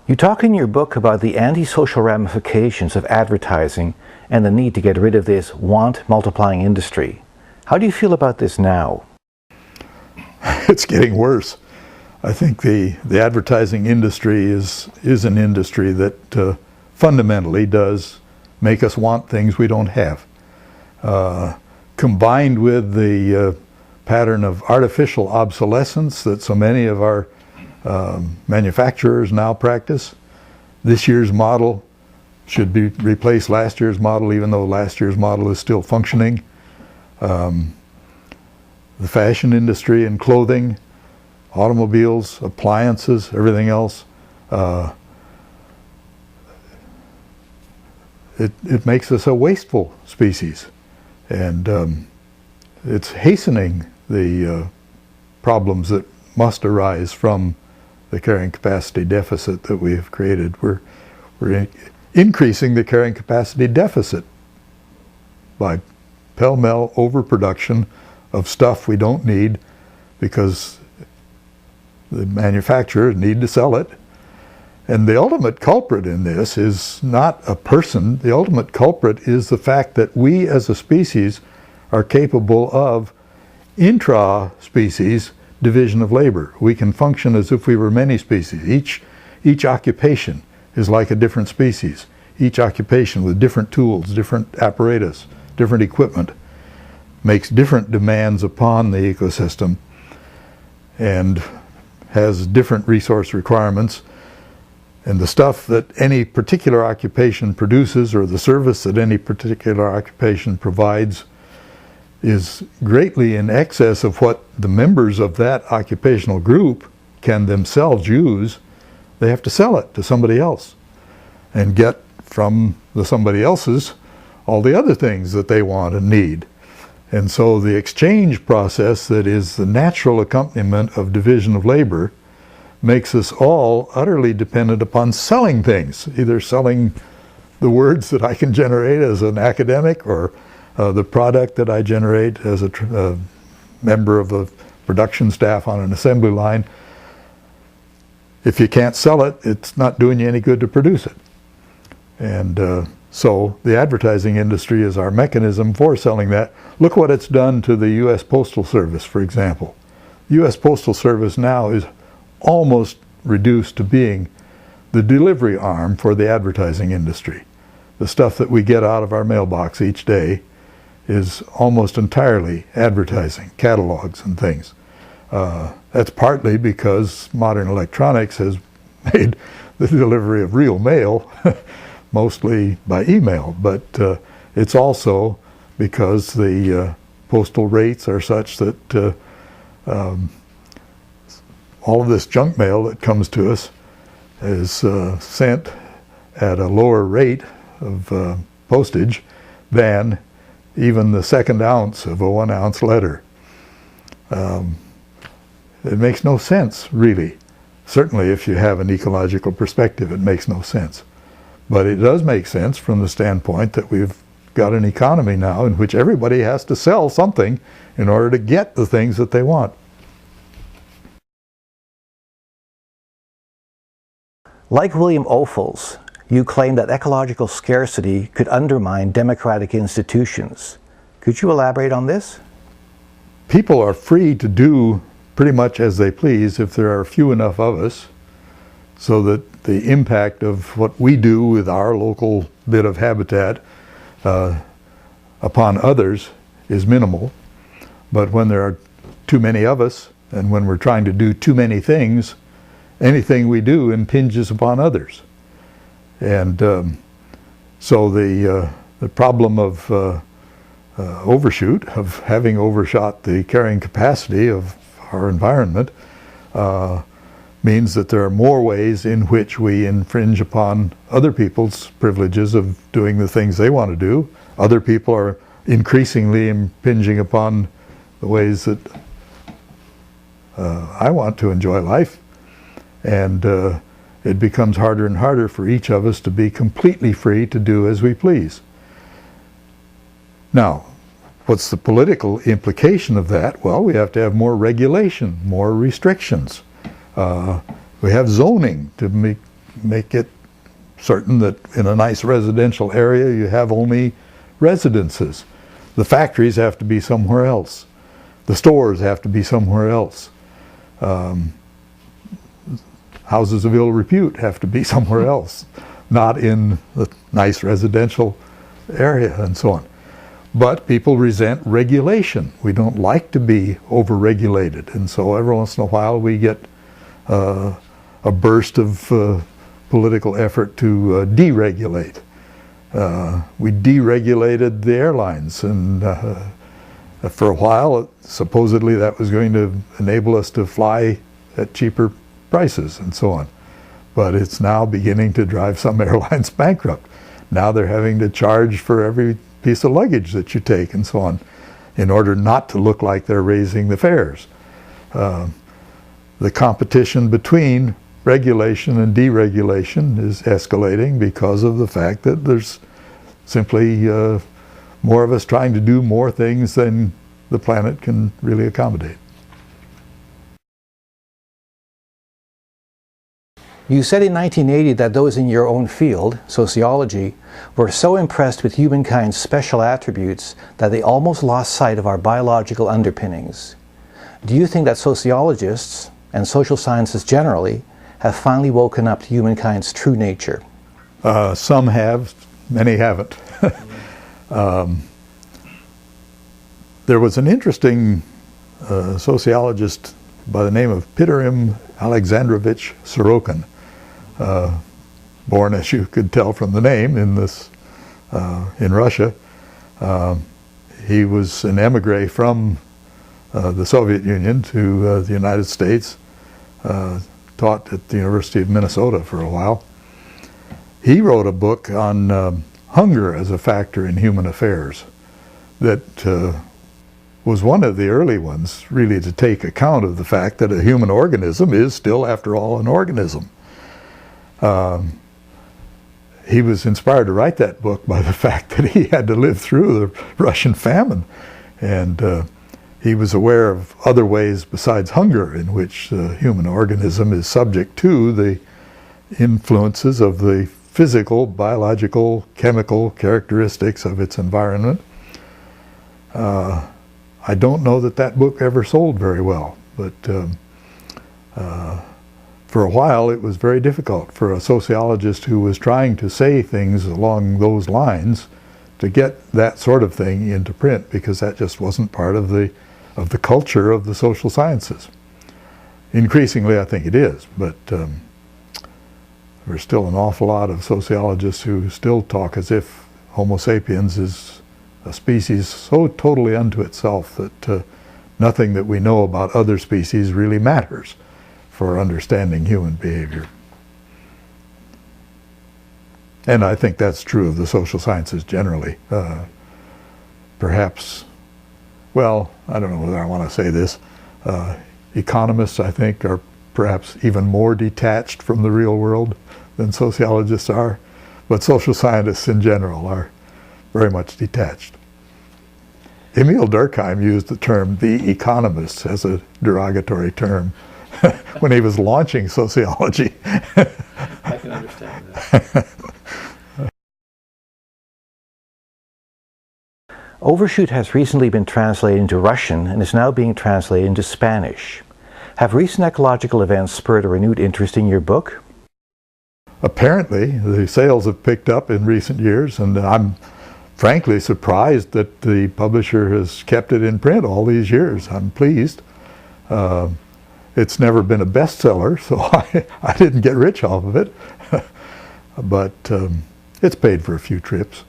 You talk in your book about the antisocial ramifications of advertising and the need to get rid of this want-multiplying industry. How do you feel about this now? It's getting worse. I think the advertising industry is an industry that fundamentally does make us want things we don't have. Combined with the pattern of artificial obsolescence that so many of our manufacturers now practice. This year's model should replace last year's model, even though last year's model is still functioning. The fashion industry and clothing, automobiles, appliances, everything else, it makes us a wasteful species, and it's hastening the problems that must arise from the carrying capacity deficit that we have created. We're increasing the carrying capacity deficit by pell-mell overproduction of stuff we don't need because the manufacturers need to sell it. And the ultimate culprit in this is not a person. The ultimate culprit is the fact that we as a species are capable of intra-species division of labor. We can function as if we were many species. Each occupation is like a different species. Each occupation with different tools, different apparatus, different equipment makes different demands upon the ecosystem and has different resource requirements. And the stuff that any particular occupation produces, or the service that any particular occupation provides, is greatly in excess of what the members of that occupational group can themselves use. They have to sell it to somebody else and get from the somebody else's all the other things that they want and need. And so the exchange process that is the natural accompaniment of division of labor makes us all utterly dependent upon selling things, either selling the words that I can generate as an academic, or the product that I generate as a member of the production staff on an assembly line. If you can't sell it, it's not doing you any good to produce it. And so the advertising industry is our mechanism for selling that. Look what it's done to the U.S. Postal Service, for example. The U.S. Postal Service now is almost reduced to being the delivery arm for the advertising industry. The stuff that we get out of our mailbox each day is almost entirely advertising, catalogs and things. That's partly because modern electronics has made the delivery of real mail mostly by email, but it's also because the postal rates are such that all of this junk mail that comes to us is sent at a lower rate of postage than even the second ounce of a 1 ounce letter. It makes no sense, really. Certainly if you have an ecological perspective, it makes no sense. But it does make sense from the standpoint that we've got an economy now in which everybody has to sell something in order to get the things that they want. Like William Ophuls, you claim that ecological scarcity could undermine democratic institutions. Could you elaborate on this? People are free to do pretty much as they please if there are few enough of us, so that the impact of what we do with our local bit of habitat upon others is minimal. But when there are too many of us, and when we're trying to do too many things, anything we do impinges upon others. And so the problem of overshoot, of having overshot the carrying capacity of our environment, means that there are more ways in which we infringe upon other people's privileges of doing the things they want to do. Other people are increasingly impinging upon the ways that I want to enjoy life. And it becomes harder and harder for each of us to be completely free to do as we please. Now, what's the political implication of that? Well, we have to have more regulation, more restrictions. We have zoning to make it certain that in a nice residential area you have only residences. The factories have to be somewhere else. The stores have to be somewhere else. Houses of ill repute have to be somewhere else, not in the nice residential area and so on. But people resent regulation. We don't like to be over-regulated, and so every once in a while we get a burst of political effort to deregulate. We deregulated the airlines, and for a while supposedly that was going to enable us to fly at cheaper prices and so on. But it's now beginning to drive some airlines bankrupt. Now they're having to charge for every piece of luggage that you take and so on, in order not to look like they're raising the fares. The competition between regulation and deregulation is escalating because of the fact that there's simply more of us trying to do more things than the planet can really accommodate. You said in 1980 that those in your own field, sociology, were so impressed with humankind's special attributes that they almost lost sight of our biological underpinnings. Do you think that sociologists, and social sciences generally, have finally woken up to humankind's true nature? Some have, many haven't. There was an interesting sociologist by the name of Piotr Alexandrovich Sorokin, born, as you could tell from the name, in Russia. He was an emigre from the Soviet Union to the United States, taught at the University of Minnesota for a while. He wrote a book on hunger as a factor in human affairs that was one of the early ones really to take account of the fact that a human organism is still, after all, an organism. He was inspired to write that book by the fact that he had to live through the Russian famine, and he was aware of other ways besides hunger in which the human organism is subject to the influences of the physical, biological, chemical characteristics of its environment. I don't know that that book ever sold very well, but for a while it was very difficult for a sociologist who was trying to say things along those lines to get that sort of thing into print, because that just wasn't part of the culture of the social sciences. Increasingly I think it is, but there's still an awful lot of sociologists who still talk as if Homo sapiens is a species so totally unto itself that nothing that we know about other species really matters for understanding human behavior. And I think that's true of the social sciences generally. Perhaps, well, I don't know whether I want to say this, economists, I think, are perhaps even more detached from the real world than sociologists are, but social scientists in general are very much detached. Emil Durkheim used the term "the economists" as a derogatory term when he was launching sociology. I can understand that. Overshoot has recently been translated into Russian and is now being translated into Spanish. Have recent ecological events spurred a renewed interest in your book? Apparently, the sales have picked up in recent years, and I'm frankly surprised that the publisher has kept it in print all these years. I'm pleased. It's never been a bestseller, so I didn't get rich off of it, but it's paid for a few trips.